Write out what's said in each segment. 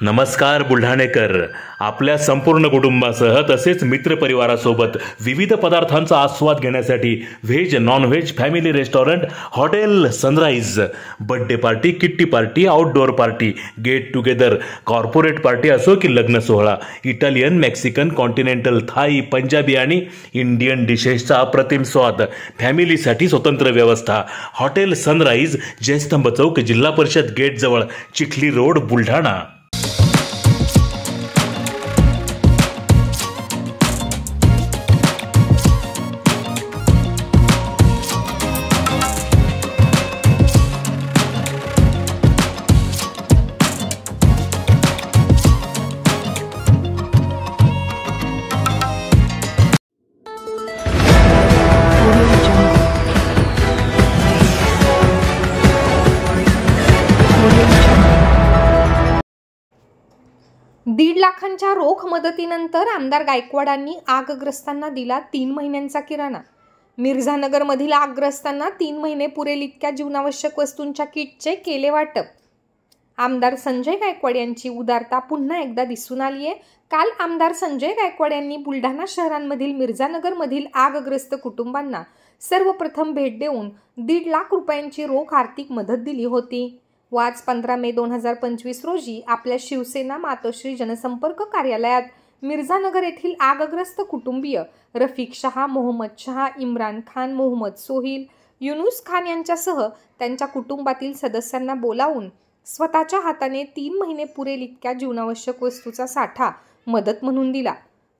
नमस्कार बुलढाणेकर, आपल्या संपूर्ण कुटुंबासह तसेच मित्रपरिवारासोबत विविध पदार्थांचा आस्वाद घेण्यासाठी veg non veg family restaurant hotel Sunrise birthday party, kitty party, outdoor party, get together, corporate party असो की लग्न सोहळा, Italian, Mexican, continental, Thai, Punjabi आणि इंडियन डिशेसचा अप्रतिम स्वाद, फॅमिलीसाठी स्वतंत्र व्यवस्था. हॉटेल सनराइज, जयस्तंभ चौक, जिल्हा परिषद गेट जवळ, चिखली रोड, बुलढाणा. दीड लाखांच्या रोख मदतीनंतर आमदार गायकवाडांनी आगग्रस्तांना दिला 3 महिन्यांचा किराणा. मिर्झानगरमधील आगग्रस्तांना 3 महिने पुरेल इतक्या जीवनावश्यक वस्तूंच्या किटचे केले वाटप. आमदार संजय गायकवाड यांची उदारता पुन्हा एकदा दिसून आली आहे. काल आमदार संजय गायकवाड यांनी बुलढाणा शहरांमधील मिर्झानगरमधील आगग्रस्त कुटुंबांना सर्वप्रथम भेट देऊन 1.5 लाख रुपयांची रोख आर्थिक मदत दिली होती. आज 15 मे 2025 रोजी आपल्या शिवसेना मातोश्री जनसंपर्क कार्यालयात मिर्झानगर येथील आगग्रस्त कुटुंबीय रफिक शहा, मोहम्मद शहा, इम्रान खान, मोहम्मद सोहिल, युनुस खान यांच्यासह त्यांच्या कुटुंबातील सदस्यांना बोलावून स्वतःच्या हाताने 3 महिने पुरेल इतक्या जीवनावश्यक वस्तूचा साठा मदत म्हणून दिला.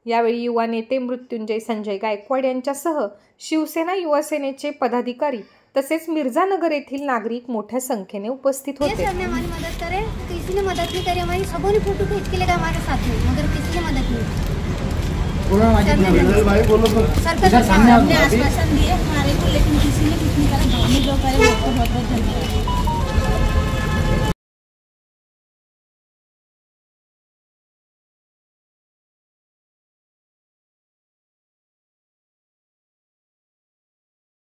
यावेळी युवा नेते मृत्युंजय संजय गायकवाड यांच्यासह शिवसेना युवा सेनेचे पदाधिकारी तसेच मिर्झानगर येथील नागरिक मोठ्या संख्येने उपस्थित होते. हमारी मदद करे, किसी ने मदद नहीं करी, हमारी सबों ने फोटो खींच के लेकर हमारे साथ में, मगर किसी ने मदद नहीं सरकार ने आश्वासन दिए हमारे को, लेकिन किसी ने कुछ नहीं करा. बहुत बहुत धन्यवाद.